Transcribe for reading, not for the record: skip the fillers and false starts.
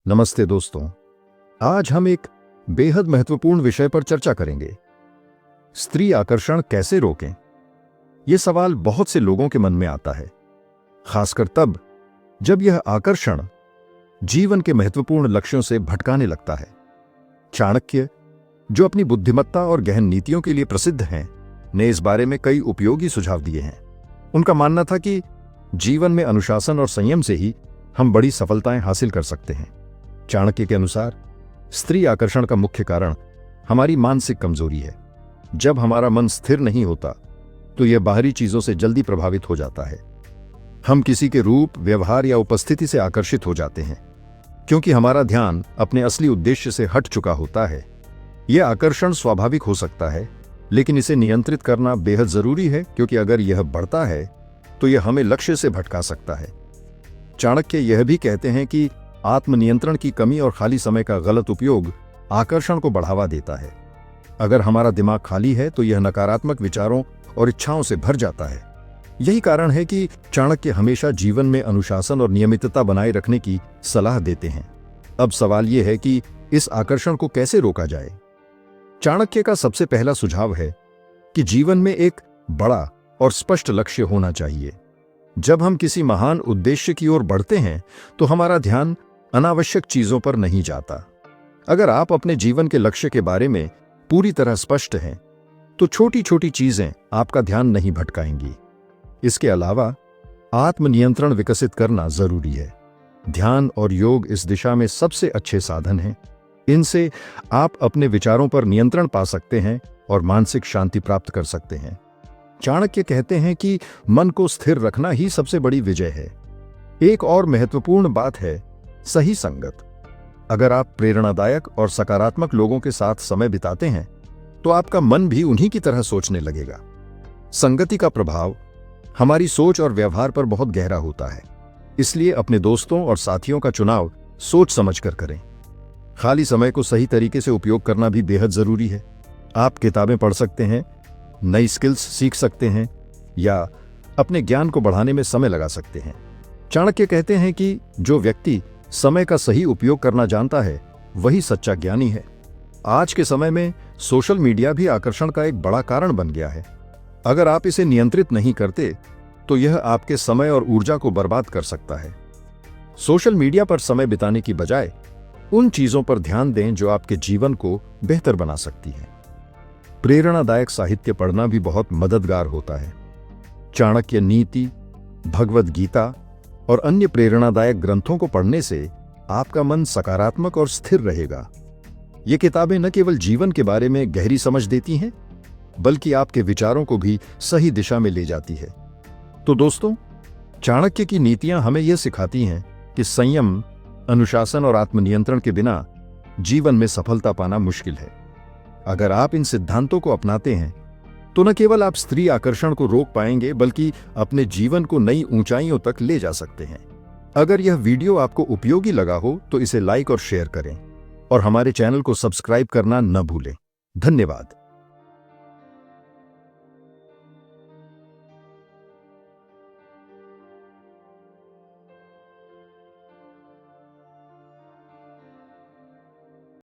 नमस्ते दोस्तों, आज हम एक बेहद महत्वपूर्ण विषय पर चर्चा करेंगे। स्त्री आकर्षण कैसे रोकें? यह सवाल बहुत से लोगों के मन में आता है, खासकर तब जब यह आकर्षण जीवन के महत्वपूर्ण लक्ष्यों से भटकाने लगता है। चाणक्य, जो अपनी बुद्धिमत्ता और गहन नीतियों के लिए प्रसिद्ध हैं, ने इस बारे में कई उपयोगी सुझाव दिए हैं। उनका मानना था कि जीवन में अनुशासन और संयम से ही हम बड़ी सफलताएं हासिल कर सकते हैं। चाणक्य के अनुसार स्त्री आकर्षण का मुख्य कारण हमारी मानसिक कमजोरी है। जब हमारा मन स्थिर नहीं होता तो यह बाहरी चीजों से जल्दी प्रभावित हो जाता है। हम किसी के रूप, व्यवहार या उपस्थिति से आकर्षित हो जाते हैं क्योंकि हमारा ध्यान अपने असली उद्देश्य से हट चुका होता है। यह आकर्षण स्वाभाविक हो सकता है, लेकिन इसे नियंत्रित करना बेहद जरूरी है, क्योंकि अगर यह बढ़ता है तो यह हमें लक्ष्य से भटका सकता है। चाणक्य यह भी कहते हैं कि आत्मनियंत्रण की कमी और खाली समय का गलत उपयोग आकर्षण को बढ़ावा देता है। अगर हमारा दिमाग खाली है तो यह नकारात्मक विचारों और इच्छाओं से भर जाता है। यही कारण है कि चाणक्य हमेशा जीवन में अनुशासन और नियमितता बनाए रखने की सलाह देते हैं। अब सवाल यह है कि इस आकर्षण को कैसे रोका जाए। चाणक्य का सबसे पहला सुझाव है कि जीवन में एक बड़ा और स्पष्ट लक्ष्य होना चाहिए। जब हम किसी महान उद्देश्य की ओर बढ़ते हैं तो हमारा ध्यान अनावश्यक चीजों पर नहीं जाता। अगर आप अपने जीवन के लक्ष्य के बारे में पूरी तरह स्पष्ट हैं तो छोटी छोटी चीजें आपका ध्यान नहीं भटकाएंगी। इसके अलावा आत्मनियंत्रण विकसित करना जरूरी है। ध्यान और योग इस दिशा में सबसे अच्छे साधन हैं। इनसे आप अपने विचारों पर नियंत्रण पा सकते हैं और मानसिक शांति प्राप्त कर सकते हैं। चाणक्य कहते हैं कि मन को स्थिर रखना ही सबसे बड़ी विजय है। एक और महत्वपूर्ण बात है सही संगत। अगर आप प्रेरणादायक और सकारात्मक लोगों के साथ समय बिताते हैं तो आपका मन भी उन्हीं की तरह सोचने लगेगा। संगति का प्रभाव हमारी सोच और व्यवहार पर बहुत गहरा होता है, इसलिए अपने दोस्तों और साथियों का चुनाव सोच समझकर करें। खाली समय को सही तरीके से उपयोग करना भी बेहद जरूरी है। आप किताबें पढ़ सकते हैं, नई स्किल्स सीख सकते हैं या अपने ज्ञान को बढ़ाने में समय लगा सकते हैं। चाणक्य कहते हैं कि जो व्यक्ति समय का सही उपयोग करना जानता है वही सच्चा ज्ञानी है। आज के समय में सोशल मीडिया भी आकर्षण का एक बड़ा कारण बन गया है। अगर आप इसे नियंत्रित नहीं करते तो यह आपके समय और ऊर्जा को बर्बाद कर सकता है। सोशल मीडिया पर समय बिताने की बजाय उन चीजों पर ध्यान दें जो आपके जीवन को बेहतर बना सकती हैं। प्रेरणादायक साहित्य पढ़ना भी बहुत मददगार होता है। चाणक्य नीति, भगवद गीता और अन्य प्रेरणादायक ग्रंथों को पढ़ने से आपका मन सकारात्मक और स्थिर रहेगा। ये किताबें न केवल जीवन के बारे में गहरी समझ देती हैं, बल्कि आपके विचारों को भी सही दिशा में ले जाती है। तो दोस्तों, चाणक्य की नीतियां हमें यह सिखाती हैं कि संयम, अनुशासन और आत्मनियंत्रण के बिना जीवन में सफलता पाना मुश्किल है। अगर आप इन सिद्धांतों को अपनाते हैं तो न केवल आप स्त्री आकर्षण को रोक पाएंगे, बल्कि अपने जीवन को नई ऊंचाइयों तक ले जा सकते हैं। अगर यह वीडियो आपको उपयोगी लगा हो तो इसे लाइक और शेयर करें और हमारे चैनल को सब्सक्राइब करना न भूलें। धन्यवाद।